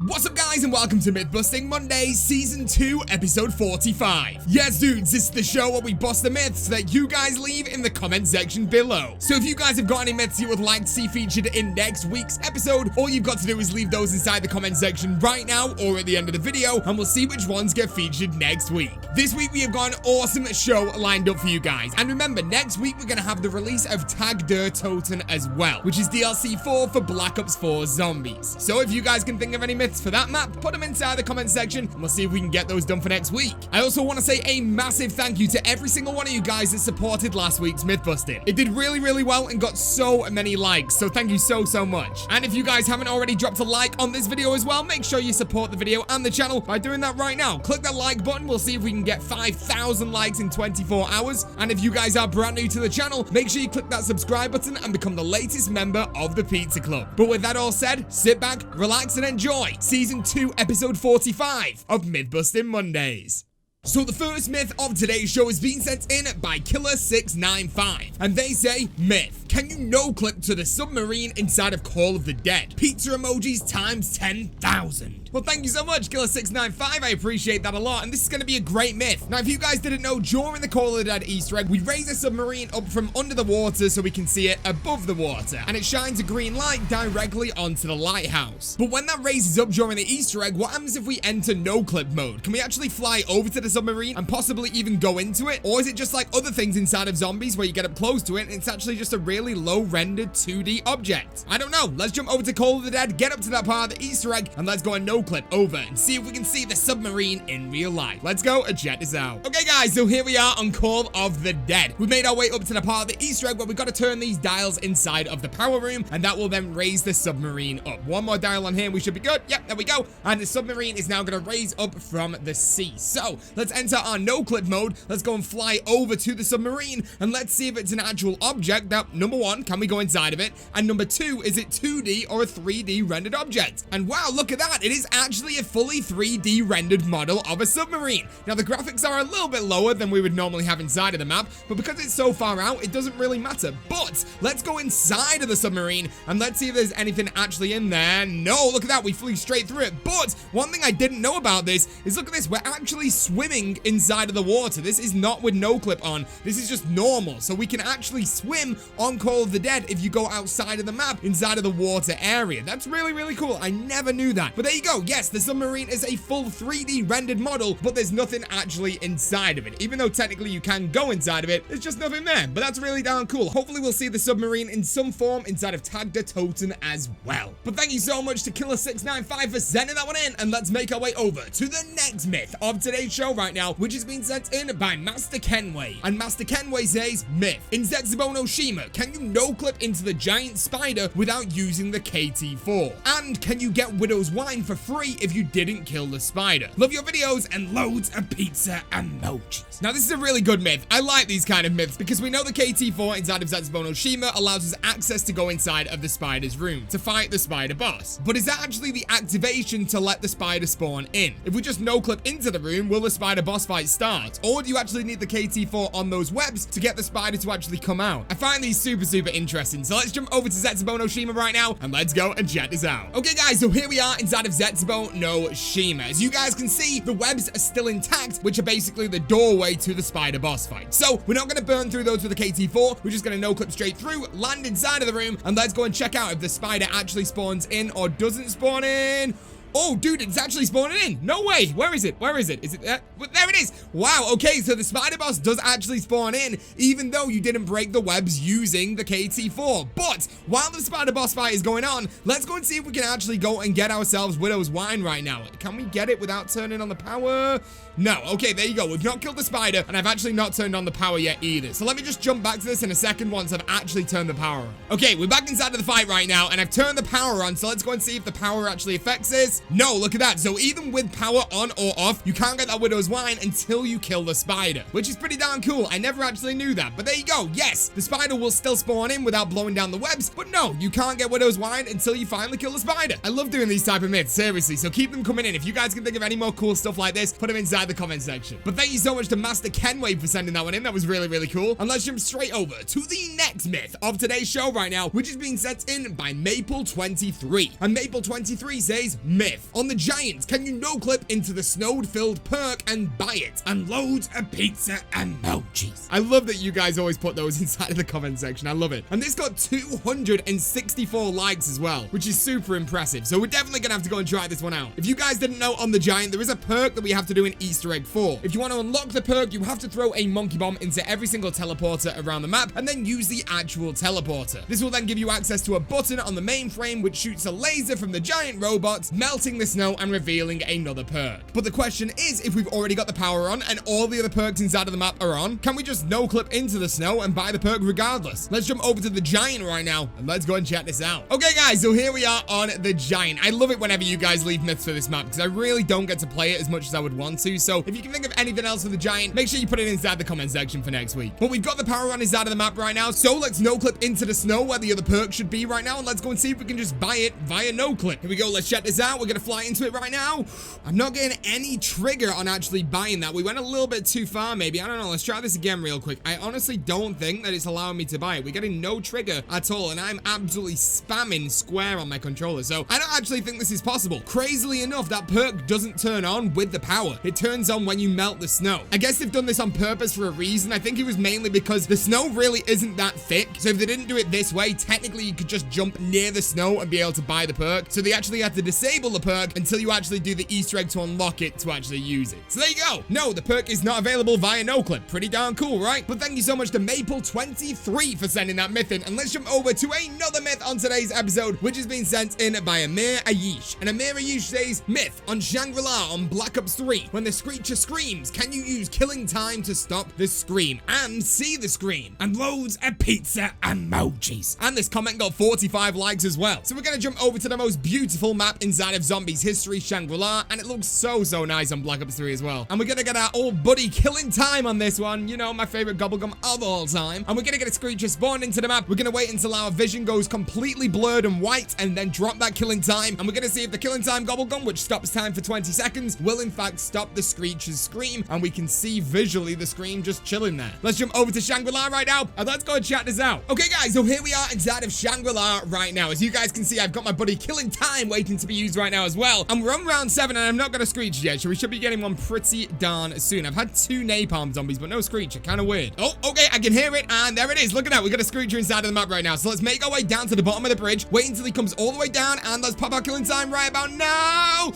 What's up guys and welcome to Myth Busting Mondays Season 2 Episode 45. Yes dudes, this is the show where we bust the myths that you guys leave in the comment section below. So if you guys have got any myths you would like to see featured in next week's episode, all you've got to do is leave those inside the comment section right now or at the end of the video and we'll see which ones get featured next week. This week we have got an awesome show lined up for you guys. And remember, next week we're going to have the release of Tag der Toten as well, which is DLC 4 for Black Ops 4 Zombies. So if you guys can think of any myths for that map, put them inside the comment section and we'll see if we can get those done for next week. I also want to say a massive thank you to every single one of you guys that supported last week's myth busting. It did really well and got so many likes, so thank you so much. And if you guys haven't already dropped a like on this video as well, make sure you support the video and the channel by doing that right now. Click that like button, we'll see if we can get 5,000 likes in 24 hours. And if you guys are brand new to the channel, make sure you click that subscribe button and become the latest member of the Pizza Club. But with that all said, sit back, relax and enjoy Season 2, Episode 45 of Myth Busting Mondays. So the first myth of today's show is being sent in by Killer695, and they say, myth, can you no-clip to the submarine inside of Call of the Dead? Pizza emojis times 10,000. Well, thank you so much, Killer695, I appreciate that a lot, and this is going to be a great myth. Now, if you guys didn't know, during the Call of the Dead Easter egg, we raise a submarine up from under the water so we can see it above the water, and it shines a green light directly onto the lighthouse. But when that raises up during the Easter egg, what happens if we enter no-clip mode? Can we actually fly over to the submarine and possibly even go into it? Or is it just like other things inside of Zombies where you get up close to it and it's actually just a really low rendered 2D object? I don't know. Let's jump over to Call of the Dead, get up to that part of the Easter egg, and let's go and no clip over and see if we can see the submarine in real life. Let's go and check this out. Okay guys, so here we are on Call of the Dead. We made our way up to the part of the Easter egg where we've got to turn these dials inside of the power room and that will then raise the submarine up. One more dial on here, we should be good. Yep, there we go. And the submarine is now going to raise up from the sea. So let's enter our no clip mode. Let's go and fly over to the submarine and let's see if it's an actual object. Now, number one, can we go inside of it? And number two, is it 2D or a 3D rendered object? And wow, look at that. It is actually a fully 3D rendered model of a submarine. Now, the graphics are a little bit lower than we would normally have inside of the map, but because it's so far out, it doesn't really matter. But let's go inside of the submarine and let's see if there's anything actually in there. No, look at that. We flew straight through it. But one thing I didn't know about this is look at this. We're actually swimming inside of the water. This is not with no clip on. This is just normal. So we can actually swim on Call of the Dead if you go outside of the map inside of the water area. That's really cool. I never knew that. But there you go. Yes, the submarine is a full 3D rendered model, but there's nothing actually inside of it. Even though technically you can go inside of it, there's just nothing there. But that's really darn cool. Hopefully we'll see the submarine in some form inside of Tag der Toten as well. But thank you so much to Killer695 for sending that one in, and let's make our way over to the next myth of today's show right now, which has been sent in by Master Kenway. And Master Kenway says, myth, in Zetsubo no Shima, can you no-clip into the giant spider without using the KT4? And can you get Widow's Wine for free if you didn't kill the spider? Love your videos and loads of pizza emojis. Now, this is a really good myth. I like these kind of myths because we know the KT4 inside of Zetsubo no Shima allows us access to go inside of the spider's room to fight the spider boss. But is that actually the activation to let the spider spawn in? If we just no-clip into the room, will the spider boss fight start? Or do you actually need the KT4 on those webs to get the spider to actually come out? I find these super interesting. So let's jump over to Zetsubo no Shima right now and let's go and check this out. Okay guys, so here we are inside of Zetsubo no Shima. As you guys can see, the webs are still intact, which are basically the doorway to the spider boss fight. So we're not going to burn through those with the KT4. We're just going to no-clip straight through, land inside of the room, and let's go and check out if the spider actually spawns in or doesn't spawn in. Oh, dude, it's actually spawning in. No way. Where is it? Where is it? Is it there? There it is. Wow. Okay, so the spider boss does actually spawn in, even though you didn't break the webs using the KT4. But while the spider boss fight is going on, let's go and see if we can actually go and get ourselves Widow's Wine right now. Can we get it without turning on the power? No. Okay, there you go. We've not killed the spider, and I've actually not turned on the power yet either. So let me just jump back to this in a second once I've actually turned the power on. Okay, we're back inside of the fight right now, and I've turned the power on, so let's go and see if the power actually affects this. No, look at that. So even with power on or off, you can't get that Widow's Wine until you kill the spider, which is pretty darn cool. I never actually knew that, but there you go. Yes, the spider will still spawn in without blowing down the webs, but no, you can't get Widow's Wine until you finally kill the spider. I love doing these type of myths, seriously, so keep them coming in. If you guys can think of any more cool stuff like this, put them inside the comment section. But thank you so much to Master Kenway for sending that one in. That was really cool. And let's jump straight over to the next myth of today's show right now, which is being sent in by Maple23. And Maple23 says, myth, myth. On the Giant, can you no-clip into the snowed-filled perk and buy it? And loads of pizza emojis. I love that you guys always put those inside of the comment section. I love it. And this got 264 likes as well, which is super impressive. So we're definitely gonna have to go and try this one out. If you guys didn't know, on the Giant, there is a perk that we have to do an Easter egg for. If you want to unlock the perk, you have to throw a monkey bomb into every single teleporter around the map and then use the actual teleporter. This will then give you access to a button on the mainframe which shoots a laser from the giant robots, melting the snow and revealing another perk. But the question is, if we've already got the power on and all the other perks inside of the map are on, can we just no-clip into the snow and buy the perk regardless? Let's jump over to the Giant right now and let's go and check this out. Okay guys, so here we are on the Giant. I love it whenever you guys leave myths for this map because I really don't get to play it as much as I would want to. So if you can think of anything else for the Giant, make sure you put it inside the comment section for next week. But we've got the power on inside of the map right now, so let's no-clip into the snow where the other perk should be right now, and let's go and see if we can just buy it via no-clip. Here we go, let's check this out. We're gonna fly into it right now. I'm not getting any trigger on actually buying that. We went a little bit too far maybe. I don't know. Let's try this again real quick. I honestly don't think that it's allowing me to buy it. We're getting no trigger at all, and I'm absolutely spamming square on my controller, so I don't actually think this is possible. Crazily enough, that perk doesn't turn on with the power. It turns on when you melt the snow. I guess they've done this on purpose for a reason. I think it was mainly because the snow really isn't that thick, so if they didn't do it this way, technically you could just jump near the snow and be able to buy the perk. So they actually had to disable the perk until you actually do the Easter egg to unlock it to actually use it. So there you go. No, the perk is not available via no-clip. Pretty darn cool, right? But thank you so much to Maple23 for sending that myth in. And let's jump over to another myth on today's episode, which has been sent in by Amir Ayish. And Amir Ayish says, myth on ShangriLa on Black Ops 3. When the screecher screams, can you use killing time to stop the scream and see the scream? And loads of pizza emojis. And this comment got 45 likes as well. So we're gonna jump over to the most beautiful map inside of Zombies history, ShangriLa, and it looks so nice on Black Ops 3 as well. And we're gonna get our old buddy killing time on this one, you know, my favorite gobblegum of all time. And we're gonna get a screecher spawned into the map. We're gonna wait until our vision goes completely blurred and white and then drop that killing time. And we're gonna see if the killing time gobblegum, which stops time for 20 seconds, will in fact stop the screecher's scream, and we can see visually the scream just chilling there. Let's jump over to ShangriLa right now and let's go and chat this out. Okay guys, so here we are inside of ShangriLa right now. As you guys can see, I've got my buddy killing time waiting to be used right now as well. And we're on round 7 and I'm not gonna screech yet, so we should be getting one pretty darn soon. I've had 2 napalm zombies, but no screecher. Kind of weird. Oh, okay, I can hear it, and there it is. Look at that. We got a screecher inside of the map right now. So let's make our way down to the bottom of the bridge, wait until he comes all the way down, and let's pop our killing time right about now.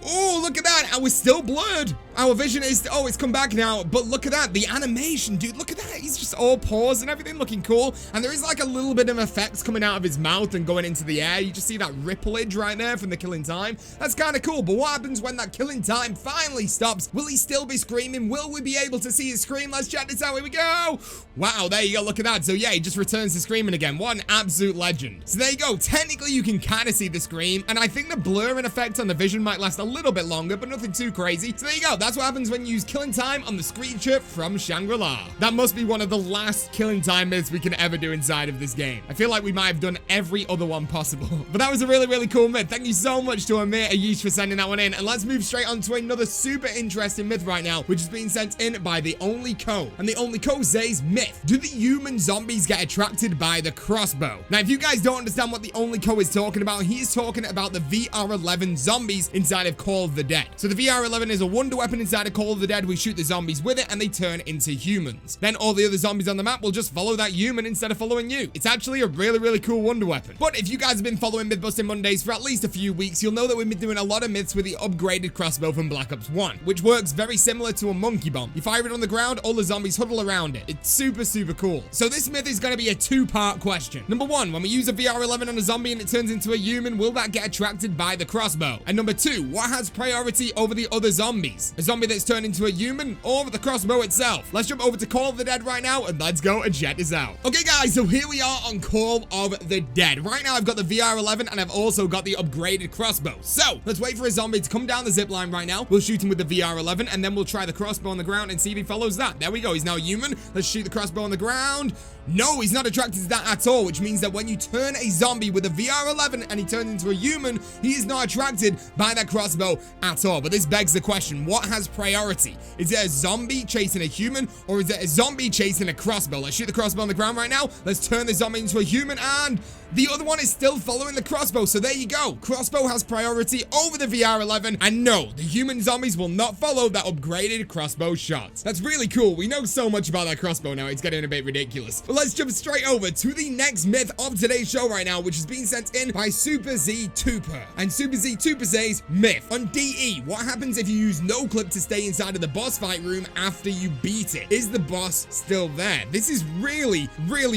Oh, look at that. And we're still blurred. Our vision is, oh, it's come back now. But look at that. The animation, dude. Look at that. He's just all paused and everything looking cool. And there is like a little bit of effects coming out of his mouth and going into the air. You just see that rippleage right there from the killing time. That's kind of cool. But what happens when that killing time finally stops? Will he still be screaming? Will we be able to see his scream? Let's check this out. Here we go. Wow, there you go. Look at that. So yeah, he just returns to screaming again. What an absolute legend. So there you go. Technically, you can kind of see the scream. And I think the blurring effect on the vision might last a little bit longer, but nothing too crazy. So there you go. That's what happens when you use killing time on the screecher from ShangriLa. That must be one of the last killing time myths we can ever do inside of this game. I feel like we might have done every other one possible. But that was a really cool myth. Thank you so much to Amir Ayish for sending that one in. And let's move straight on to another super interesting myth right now, which is being sent in by The Only Co. And The Only Co says, myth, do the human zombies get attracted by the crossbow? Now, if you guys don't understand what The Only Co is talking about, he's talking about the VR11 zombies inside of Call of the Dead. So the VR11 is a wonder weapon inside of Call of the Dead. We shoot the zombies with it and they turn into humans. Then all the other zombies on the map will just follow that human instead of following you. It's actually a really cool wonder weapon. But if you guys have been following Mythbusting Mondays for at least a few weeks, you'll know that we've been doing a lot of myths with the upgraded crossbow from Black Ops 1, which works very similar to a monkey bomb. You fire it on the ground, all the zombies huddle around it. It's super cool. So this myth is going to be a 2-part question. Number 1, when we use a VR11 on a zombie and it turns into a human, will that get attracted by the crossbow? And number 2, what has priority over the other zombies? A zombie that's turned into a human or the crossbow itself? Let's jump over to Call of the Dead right now and let's go and check this out. Okay guys, so here we are on Call of the Dead. Right now I've got the VR11 and I've also got the upgraded crossbow. So let's wait for a zombie to come down the zip line right now. We'll shoot him with the VR11 and then we'll try the crossbow on the ground and see if he follows that. There we go. He's now human. Let's shoot the crossbow on the ground. No, he's not attracted to that at all, which means that when you turn a zombie with a VR11 and he turns into a human, he is not attracted by that crossbow crossbow at all. But this begs the question, what has priority? Is it a zombie chasing a human, or is it a zombie chasing a crossbow? Let's shoot the crossbow on the ground right now. Let's turn the zombie into a human, and the other one is still following the crossbow. So there you go. Crossbow has priority over the VR11. And no, the human zombies will not follow that upgraded crossbow shot. That's really cool. We know so much about that crossbow now. It's getting a bit ridiculous. But let's jump straight over to the next myth of today's show right now, which is being sent in by Super Z Tuper. And Super Z Tuper says, myth on DE, what happens if you use no clip to stay inside of the boss fight room after you beat it? Is the boss still there? This is really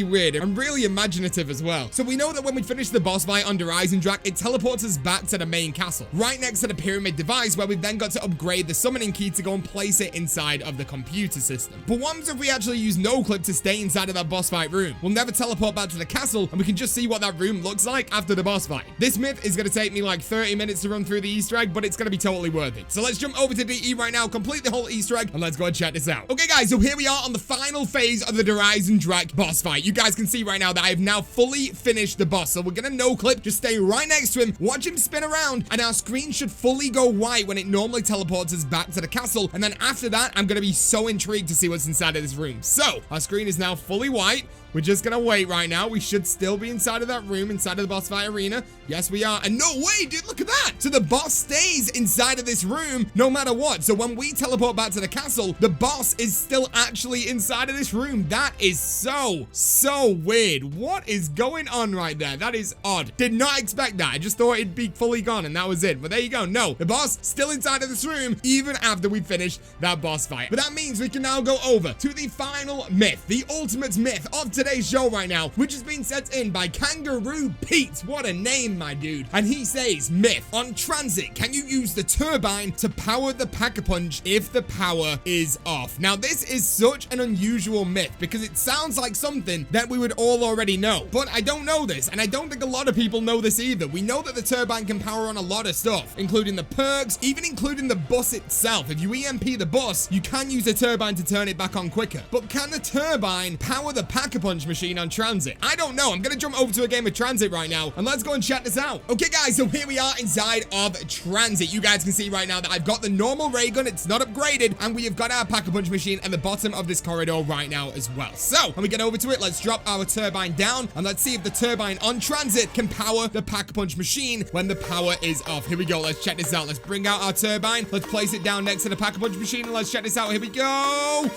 weird and really imaginative as well. So we know that when we finish the boss fight under Eisendrach, it teleports us back to the main castle, right next to the pyramid device, where we've then got to upgrade the summoning key to go and place it inside of the computer system. But what happens if we actually use no clip to stay inside of that boss fight room? We'll never teleport back to the castle, and we can just see what that room looks like after the boss fight. This myth is going to take me like 30 minutes to run through the Easter egg, but it's going to be totally worth it. So let's jump over to DE right now, complete the whole Easter egg, and let's go and check this out. Okay guys, so here we are on the final phase of the Eisendrach boss fight. You guys can see right now that I have now fully finished the boss. So we're gonna no clip, just stay right next to him, watch him spin around, and our screen should fully go white when it normally teleports us back to the castle. And then after that, I'm gonna be so intrigued to see what's inside of this room. So our screen is now fully white. We're just gonna wait right now. We should still be inside of that room, inside of the boss fight arena. Yes, we are. And no way, dude, look at that. So the boss stays inside of this room no matter what. So when we teleport back to the castle, the boss is still actually inside of this room. That is so weird. What is going on right there? That is odd. Did not expect that. I just thought it'd be fully gone and that was it. But there you go. No, the boss still inside of this room even after we finish that boss fight. But that means we can now go over to the final myth, the ultimate myth of today's show right now, which has been sent in by Kangaroo Pete. What a name, my dude. And he says, myth on TRANZIT, can you use the turbine to power the PackAPunch if the power is off? Now this is such an unusual myth because it sounds like something that we would all already know, but I don't know this, and I don't think a lot of people know this either. We know that the turbine can power on a lot of stuff, including the perks, even including the bus itself. If you EMP the bus, you can use the turbine to turn it back on quicker. But can the turbine power the PackAPunch machine on TRANZIT? I don't know. I'm gonna jump over to a game of TRANZIT right now, and let's go and check this out. Okay guys, so here we are inside of TRANZIT. You guys can see right now that I've got the normal ray gun, it's not upgraded, and we have got our PackAPunch machine at the bottom of this corridor right now as well. So when we get over to it, let's drop our turbine down, and let's see if the turbine on TRANZIT can power the PackAPunch machine when the power is off. Here we go. Let's check this out. Let's bring out our turbine. Let's place it down next to the PackAPunch machine, and let's check this out. Here we go.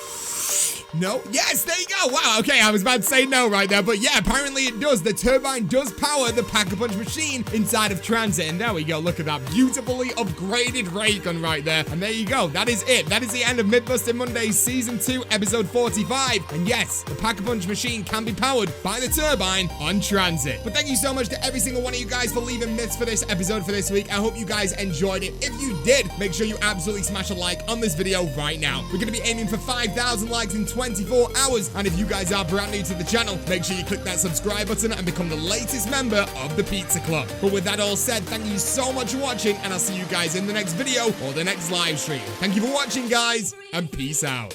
No. Yes, there you go. Wow. Okay, I was about to say no right there, but yeah, apparently it does. The turbine does power the PackAPunch machine inside of TRANZIT, and there we go. Look at that beautifully upgraded ray gun right there. And there you go. That is it. That is the end of Mythbusting Mondays Season 2, Episode 45. And yes, the PackAPunch machine can be powered by the turbine on TRANZIT. But thank you so much to every single one of you guys for leaving myths for this episode for this week. I hope you guys enjoyed it. If you did, make sure you absolutely smash a like on this video right now. We're going to be aiming for 5,000 likes in 24 hours. And if you guys are brand new to the channel, make sure you click that subscribe button and become the latest member of the Pizza Club. But with that all said, thank you so much for watching, and I'll see you guys in the next video or the next live stream. Thank you for watching, guys, and peace out.